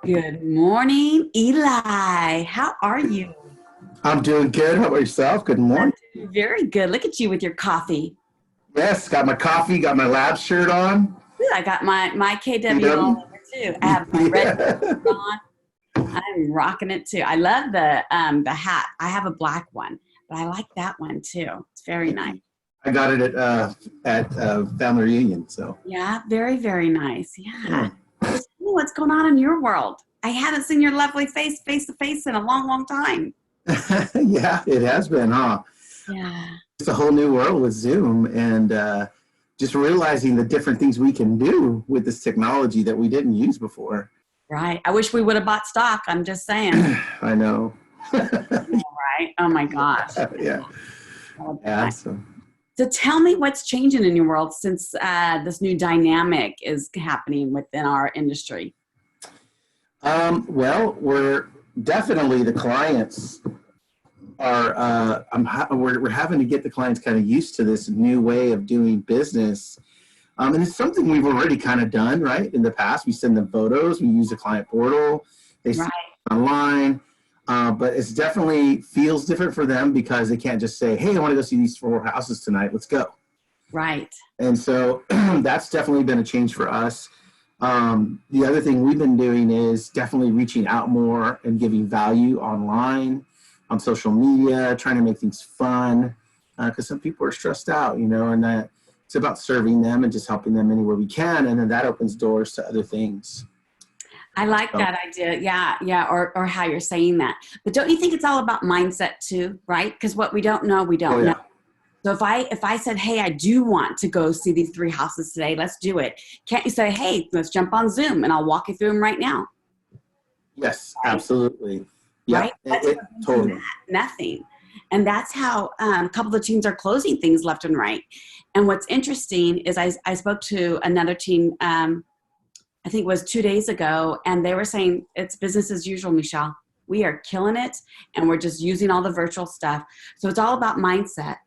Good morning, Eli. How are you? I'm doing good. How about yourself? Good I'm morning. doing very good. Look at you with your coffee. Yes, got my coffee, got my lab shirt on. Ooh, I got my KW all KW. over too. I have my red Yeah. on. I'm rocking it too. I love the hat. I have a black one, but I like that one too. It's very nice. I got it at family reunion. So Yeah, very, very nice. Yeah. yeah. So tell me what's going on in your world. I haven't seen your lovely face to face in a long, long time. Yeah, it has been, huh? Yeah. It's a whole new world with Zoom and just realizing the different things we can do with this technology that we didn't use before. Right. I wish we would have bought stock. I'm just saying. I know. Right. Oh my gosh. Yeah. Yeah. So. So tell me what's changing in your world since this new dynamic is happening within our industry. Well, we're definitely the clients are. We're having to get the clients kind of used to this new way of doing business, and it's something we've already kind of done right in the past. We send them photos. We use the client portal. They see Right. it online, but it's definitely feels different for them because they can't just say, "Hey, I want to go see these 4 houses tonight. Let's go." Right. And so that's definitely been a change for us. The other thing we've been doing is definitely reaching out more and giving value online, on social media, trying to make things fun because some people are stressed out, and that it's about serving them and just helping them anywhere we can. And then that opens doors to other things. I like So, that idea. Yeah. Yeah. Or how you're saying that. But don't you think it's all about mindset too? Right. Because what we don't know, we oh, don't know. yeah, So if I said, hey, I do want to go see these 3 houses today, let's do it. Can't you say, hey, let's jump on Zoom and I'll walk you through them right now? yes, Right. absolutely. Yeah, Right? That's what totally. nothing. And that's how a couple of teams are closing things left and right. And what's interesting is I spoke to another team, I think it was 2 days ago, and they were saying it's business as usual, Michelle. We are killing it, and we're just using all the virtual stuff. So it's all about mindset.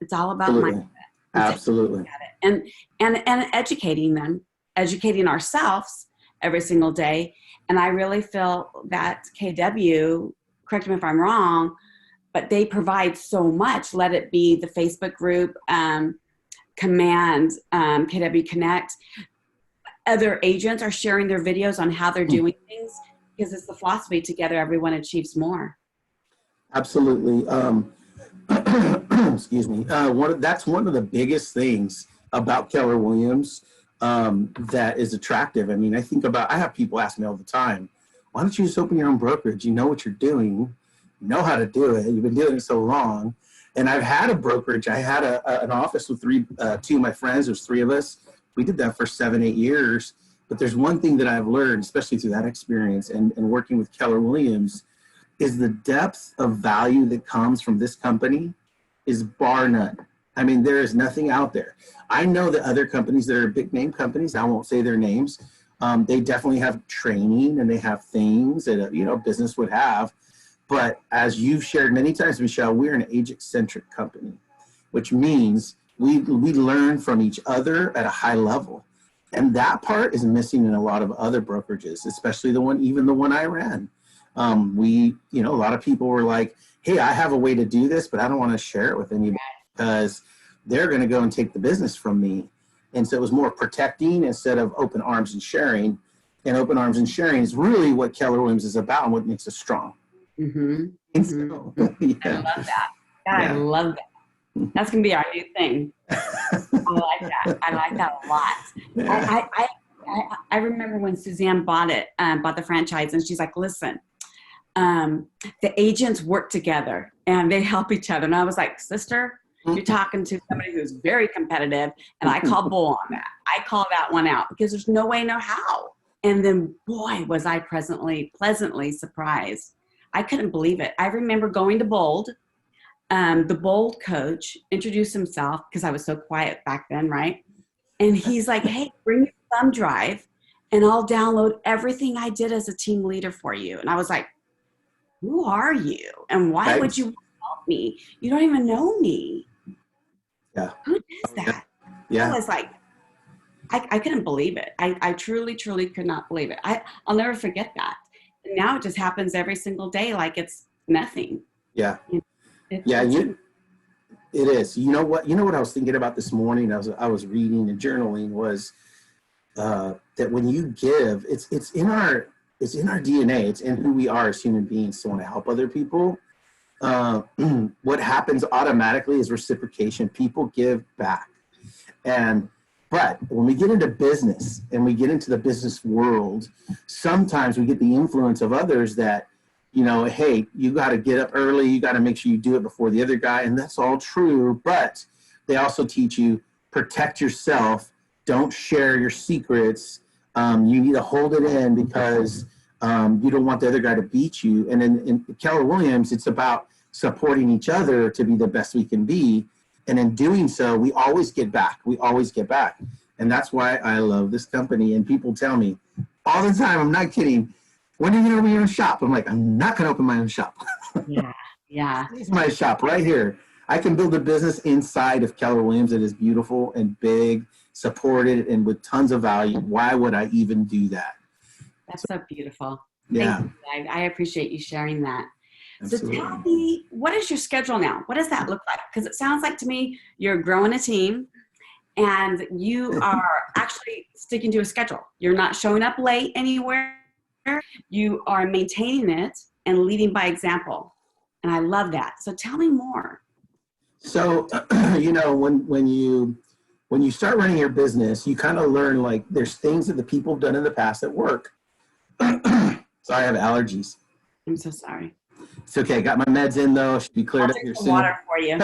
It's all about mindset. Absolutely. And taking a look Absolutely. at it and educating them, educating ourselves every single day. And I really feel that KW, correct me if I'm wrong, but they provide so much. Let it be the Facebook group, Command, KW Connect. Other agents are sharing their videos on how they're doing things because it's the philosophy together everyone achieves more. Absolutely. Excuse me. That's one of the biggest things about Keller Williams that is attractive. I mean, I have people ask me all the time, why don't you just open your own brokerage? You know what you're doing. You know how to do it. You've been doing it so long. And I've had a brokerage. I had an office with two of my friends. There's three of us. We did that for 7, 8 years. But there's one thing that I've learned, especially through that experience and working with Keller Williams, is the depth of value that comes from this company is bar none. I mean, there is nothing out there. I know that other companies that are big name companies, I won't say their names, they definitely have training and they have things that a business would have. But as you've shared many times, Michelle, we're an agent-centric company, which means we learn from each other at a high level. And that part is missing in a lot of other brokerages, especially even the one I ran. A lot of people were like, hey, I have a way to do this, but I don't want to share it with anybody because they're going to go and take the business from me. And so it was more protecting instead of open arms and sharing. And open arms and sharing is really what Keller Williams is about and what makes us strong. Mm-hmm. And Mm-hmm. so, I yeah. love that. God, I Yeah. love that. That's going to be our new thing. I like that. I like that a lot. Yeah. I remember when Suzanne bought the franchise, and she's like, listen, the agents work together and they help each other. And I was like, sister, you're talking to somebody who's very competitive, and I call bull on that. I call that one out because there's no way, no how. And then, boy, was I pleasantly surprised. I couldn't believe it. I remember going to Bold. The Bold coach introduced himself because I was so quiet back then, right? And he's like, hey, bring your thumb drive and I'll download everything I did as a team leader for you. And I was like, who are you? And why would you help me? You don't even know me. Yeah. Who does that? I Yeah. was like, I couldn't believe it. I truly, truly could not believe it. I'll never forget that. And now it just happens every single day like it's nothing. Yeah. It is. You know what I was thinking about this morning? I was reading and journaling was that when you give, it's in our DNA. It's in who we are as human beings to want to help other people. What happens automatically is reciprocation. People give back. But when we get into business and we get into the business world, sometimes we get the influence of others that, hey, you got to get up early. You got to make sure you do it before the other guy. And that's all true. But they also teach you protect yourself. Don't share your secrets. You need to hold it in because you don't want the other guy to beat you. And in Keller Williams, it's about supporting each other to be the best we can be. And in doing so, we always get back. And that's why I love this company. And people tell me all the time, I'm not kidding, when are you going to open your own shop? I'm like, I'm not going to open my own shop. Yeah. This is my shop right here. I can build a business inside of Keller Williams that is beautiful and big, supported, and with tons of value. Why would I even do that? That's so beautiful. Yeah. Thank you. I appreciate you sharing that. Absolutely. So tell me, what is your schedule now? What does that look like? Because it sounds like to me you're growing a team and you are actually sticking to a schedule. You're not showing up late anywhere. You are maintaining it and leading by example. And I love that. So tell me more. So, when you start running your business, you kind of learn like there's things that the people have done in the past that work. So I have allergies. I'm so sorry. It's okay. I got my meds in though. Should be cleared up here soon. Water for you.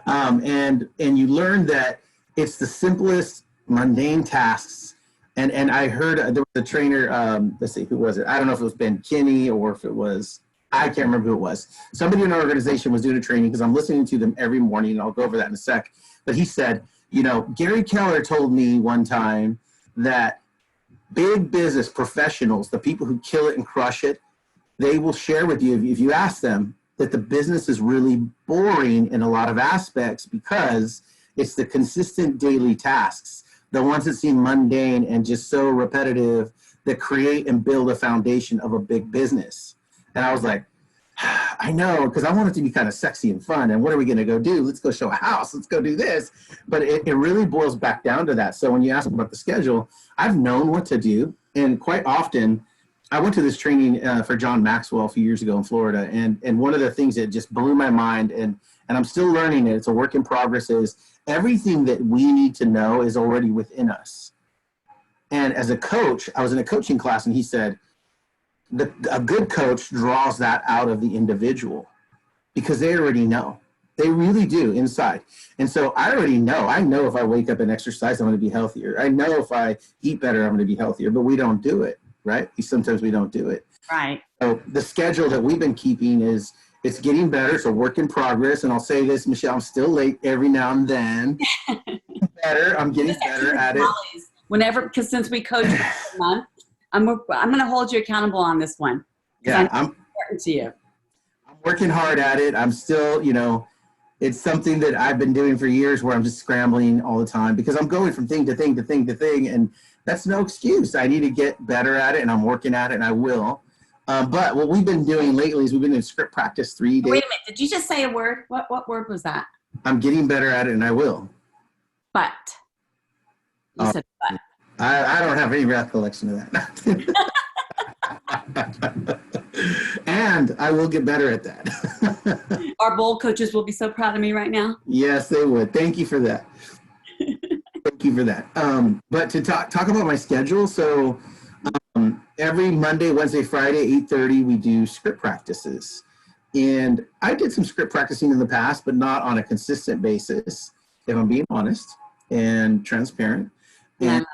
And you learn that it's the simplest mundane tasks. And I heard there was a trainer. Let's see, who was it? I don't know if it was Ben Kinney or if it was, I can't remember who it was. Somebody in our organization was doing a training because I'm listening to them every morning, and I'll go over that in a sec. But he said, Gary Keller told me one time that big business professionals, the people who kill it and crush it, they will share with you, if you ask them, that the business is really boring in a lot of aspects because it's the consistent daily tasks, the ones that seem mundane and just so repetitive that create and build a foundation of a big business. And I was like, I know, because I want it to be kind of sexy and fun. And what are we going to go do? Let's go show a house. Let's go do this. But it really boils back down to that. So when you ask about the schedule, I've known what to do. And quite often, I went to this training for John Maxwell a few years ago in Florida. And one of the things that just blew my mind, and I'm still learning it, it's a work in progress, is everything that we need to know is already within us. And as a coach, I was in a coaching class, and he said, a good coach draws that out of the individual because they already know. They really do inside. And so I already know. I know if I wake up and exercise, I'm going to be healthier. I know if I eat better, I'm going to be healthier, but we don't do it, right? Sometimes we don't do it. Right. So the schedule that we've been keeping is it's getting better. It's a work in progress. And I'll say this, Michelle, I'm still late every now and then. I'm getting better at it. Whenever, because since we coach once a month, I'm going to hold you accountable on this one. Yeah, I'm important to you. I'm working hard at it. I'm still, it's something that I've been doing for years where I'm just scrambling all the time because I'm going from thing to thing to thing to thing. And that's no excuse. I need to get better at it, and I'm working at it, and I will. But what we've been doing lately is we've been in script practice 3 days. Wait a minute. Did you just say a word? What word was that? I'm getting better at it, and I will. But. You said but. I don't have any recollection of that. And I will get better at that. Our bowl coaches will be so proud of me right now. Yes, they would. Thank you for that. Thank you for that. But to talk about my schedule, so every Monday, Wednesday, Friday, 8:30, we do script practices. And I did some script practicing in the past, but not on a consistent basis, if I'm being honest and transparent. And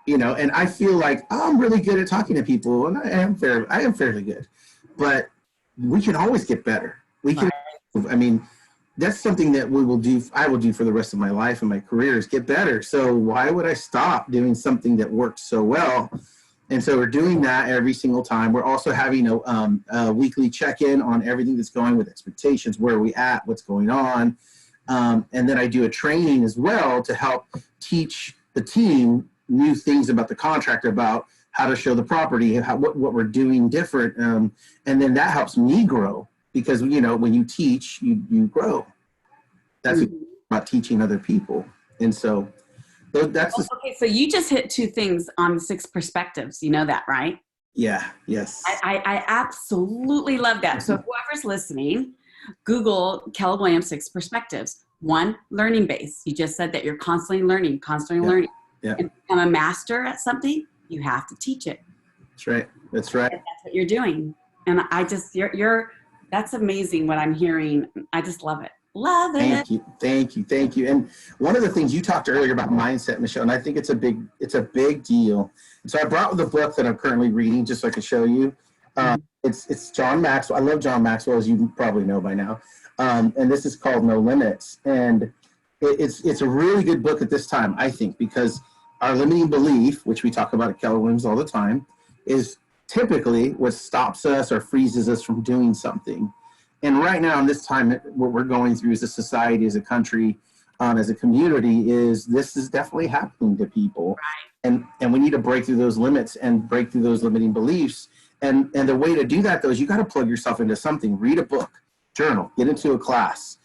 and I feel like I'm really good at talking to people, and I am fairly good, but we can always get better. We can, I mean, that's something that I will do for the rest of my life and my career is get better. So why would I stop doing something that works so well? And so we're doing that every single time. We're also having a weekly check-in on everything that's going with expectations, where are we at, what's going on. And then I do a training as well to help teach the team knew things about the contractor, about how to show the property, what we're doing different. And then that helps me grow because, you know, when you teach, you grow. That's about teaching other people. And so that's okay. So you just hit two things on the 6 perspectives. You know that, right? Yeah. Yes. I absolutely love that. So whoever's listening, Google Keller Williams 6 perspectives. 1, learning base. You just said that you're constantly learning, learning. Yeah. And become a master at something, you have to teach it. That's right. That's right. And that's what you're doing. And I just, that's amazing what I'm hearing. I just love it. Love it. Thank you. And one of the things you talked earlier about mindset, Michelle, and I think it's a big deal. And so I brought the book that I'm currently reading just so I could show you. It's John Maxwell. I love John Maxwell, as you probably know by now. And this is called No Limits. And it's a really good book at this time, I think, because our limiting belief, which we talk about at Keller Williams all the time, is typically what stops us or freezes us from doing something. And right now, in this time, what we're going through as a society, as a country, as a community, this is definitely happening to people. Right. And we need to break through those limits and break through those limiting beliefs. And the way to do that, though, is you got to plug yourself into something. Read a book, journal, get into a class.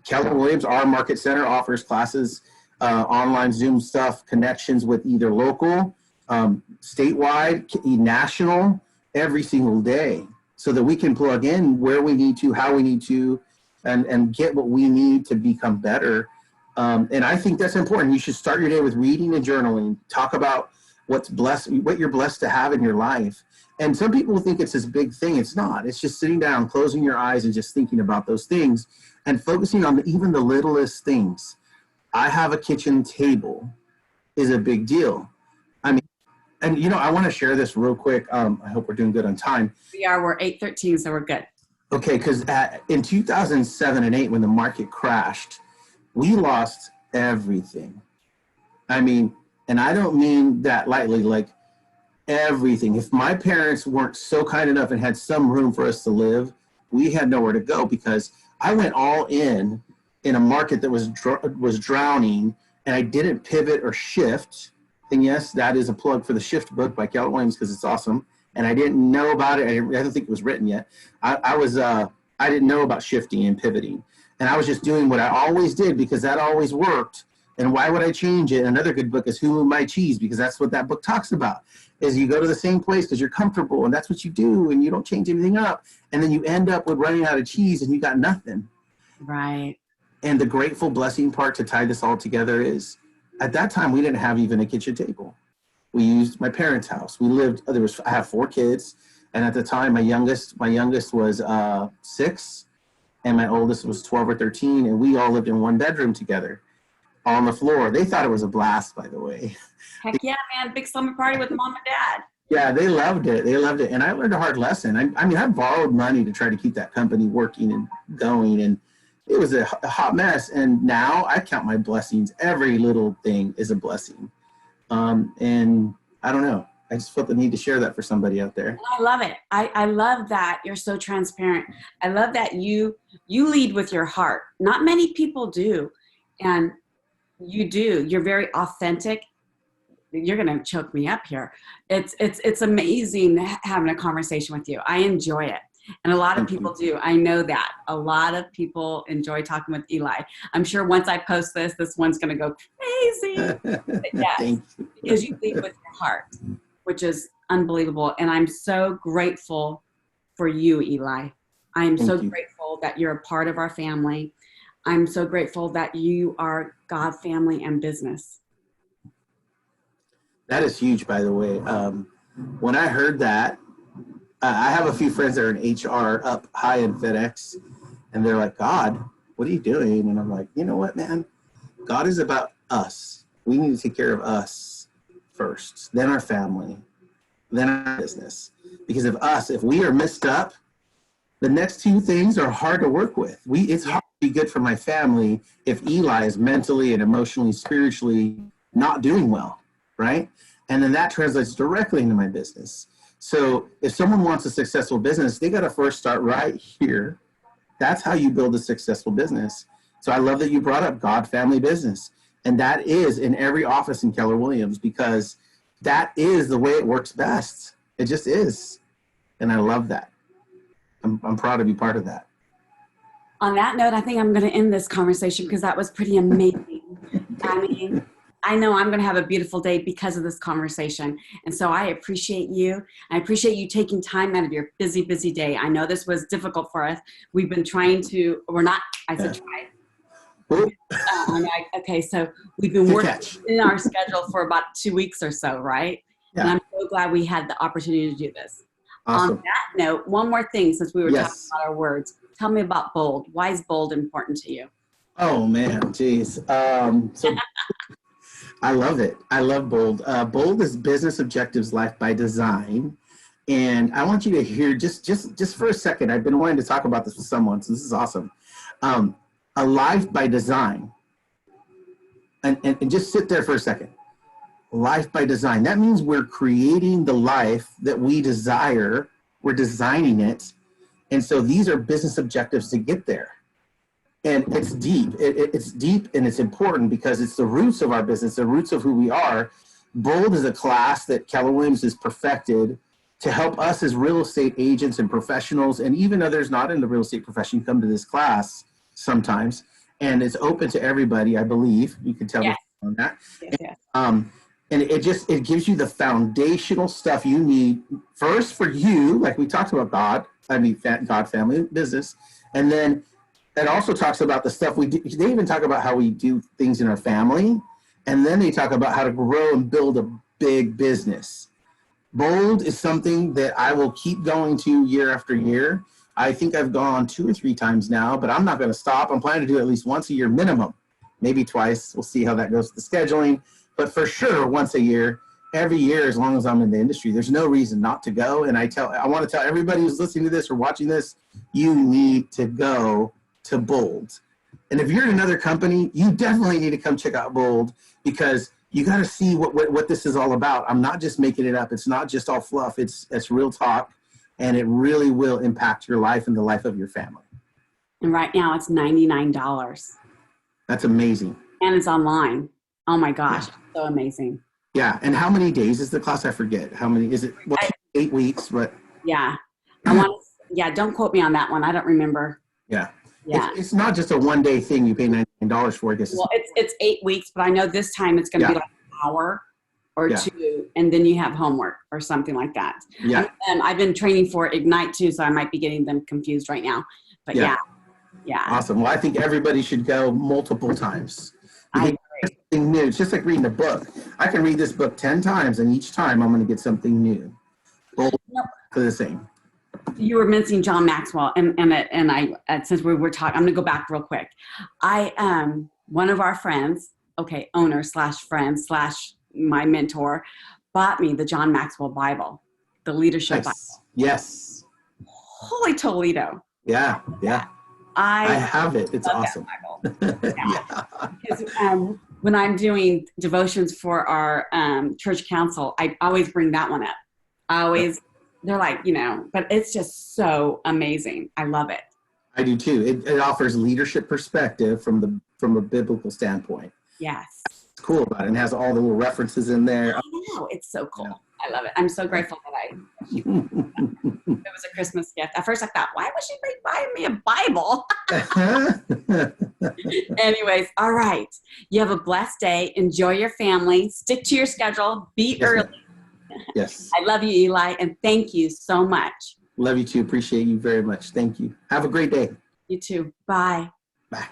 Keller Williams, our market center, offers classes, online Zoom stuff, connections with either local, statewide, national, every single day, so that we can plug in where we need to, how we need to, and get what we need to become better. And I think that's important. You should start your day with reading and journaling. Talk about what you're blessed to have in your life. And some people think it's this big thing. It's not. It's just sitting down, closing your eyes, and just thinking about those things and focusing on even the littlest things. I have a kitchen table is a big deal. I mean, and you know, I want to share this real quick. I hope we're doing good on time. We're 8:13, so we're good. Okay, because in 2007 and 8, when the market crashed, we lost everything. I mean, and I don't mean that lightly, like everything. If my parents weren't so kind enough and had some room for us to live, we had nowhere to go, because I went all in a market that was drowning, and I didn't pivot or shift. And yes, that is a plug for the Shift book by Keller Williams, because it's awesome. And I didn't know about it. I don't think it was written yet. I didn't know about shifting and pivoting. And I was just doing what I always did, because that always worked. And why would I change it? Another good book is Who Moved My Cheese, because that's what that book talks about, is you go to the same place because you're comfortable, and that's what you do, and you don't change anything up. And then you end up with running out of cheese and you got nothing. Right. And the grateful blessing part to tie this all together is, at that time, we didn't have even a kitchen table. We used my parents' house. I have 4 kids. And at the time, my youngest was 6, and my oldest was 12 or 13. And we all lived in one bedroom together on the floor. They thought it was a blast, by the way. Heck yeah, man. Big slumber party with mom and dad. Yeah, they loved it. And I learned a hard lesson. I mean, I borrowed money to try to keep that company working and going. And it was a hot mess. And now I count my blessings. Every little thing is a blessing. And I don't know. I just felt the need to share that for somebody out there. I love it. I love that you're so transparent. I love that you lead with your heart. Not many people do. And you do. You're very authentic. You're going to choke me up here. It's amazing having a conversation with you. I enjoy it. And a lot of people do. I know that. A lot of people enjoy talking with Eli. I'm sure once I post this one's going to go crazy. But yes, because you lead with your heart, which is unbelievable. And I'm so grateful for you, Eli. I am so grateful that you're a part of our family. I'm so grateful that you are God, family, and business. That is huge, by the way. When I heard that, I have a few friends that are in HR up high in FedEx, and they're like, God, what are you doing? And I'm like, you know what, man? God is about us. We need to take care of us first, then our family, then our business. Because if we are messed up, the next 2 things are hard to work with. It's hard to be good for my family if Eli is mentally and emotionally, spiritually not doing well, right? And then that translates directly into my business. So if someone wants a successful business, they got to first start right here. That's how you build a successful business. So I love that you brought up God, family, business. And that is in every office in Keller Williams, because that is the way it works best. It just is. And I love that. I'm proud to be part of that. On that note, I think I'm going to end this conversation because that was pretty amazing. I mean, I know I'm going to have a beautiful day because of this conversation. And so I appreciate you. I appreciate you taking time out of your busy, busy day. I know this was difficult for us. We've been trying to, we're not, I said try. Okay, so we've been working in our schedule for about 2 weeks or so, right? Yeah. And I'm so glad we had the opportunity to do this. Awesome. On that note, one more thing, since we were talking about our words, tell me about bold. Why is bold important to you? Oh man, geez. So I love it. I love bold. Bold is business objectives, life by design. And I want you to hear just for a second. I've been wanting to talk about this with someone, so this is awesome. A life by design. And just sit there for a second. Life by design. That means we're creating the life that we desire. We're designing it. And so these are business objectives to get there. And it's deep. It's deep and it's important because it's the roots of our business, the roots of who we are. Bold is a class that Keller Williams has perfected to help us as real estate agents and professionals, and even others not in the real estate profession come to this class sometimes. And it's open to everybody, I believe. You can tell me on that. Yes. And it gives you the foundational stuff you need first for you, like we talked about God, family, business. And then it also talks about the stuff we do. They even talk about how we do things in our family. And then they talk about how to grow and build a big business. Bold is something that I will keep going to year after year. I think I've gone 2 or 3 times now, but I'm not going to stop. I'm planning to do it at least once a year minimum, maybe twice. We'll see how that goes with the scheduling. But for sure, once a year, every year, as long as I'm in the industry, there's no reason not to go. And I want to tell everybody who's listening to this or watching this, you need to go to Bold. And if you're in another company, you definitely need to come check out Bold, because you got to see what this is all about. I'm not just making it up. It's not just all fluff. It's real talk, and it really will impact your life and the life of your family. And right now it's $99. That's amazing. And it's online. Oh my gosh, so amazing. Yeah, and how many days is the class? I forget. How many is it? 8 weeks, but yeah. Don't quote me on that one. I don't remember. Yeah. It's not just a one-day thing you pay $99 for. I guess. Well, it's 8 weeks, but I know this time it's going to be like an hour or 2, and then you have homework or something like that. Yeah. And I've been training for Ignite too, so I might be getting them confused right now. But yeah. Awesome. Well, I think everybody should go multiple times. I agree. Something new. It's just like reading a book. I can read this book 10 times, and each time I'm going to get something new. Bold for the same. You were mentioning John Maxwell, and I since we were talking, I'm going to go back real quick. One of our friends, owner / friend / my mentor, bought me the John Maxwell Bible, the Leadership Bible. Yes. Holy Toledo. Yeah. I have it. It's awesome. Because when I'm doing devotions for our church council, I always bring that one up. They're like, but it's just so amazing. I love it. I do too. It offers leadership perspective from a biblical standpoint. Yes. It's cool about it. And has all the little references in there. I know. It's so cool. Yeah. I love it. I'm so grateful that it was a Christmas gift. At first I thought, why would she be buying me a Bible? Anyways, all right. You have a blessed day. Enjoy your family. Stick to your schedule. Be early. Yes. I love you, Eli, and thank you so much. Love you too. Appreciate you very much. Thank you. Have a great day. You too. Bye. Bye.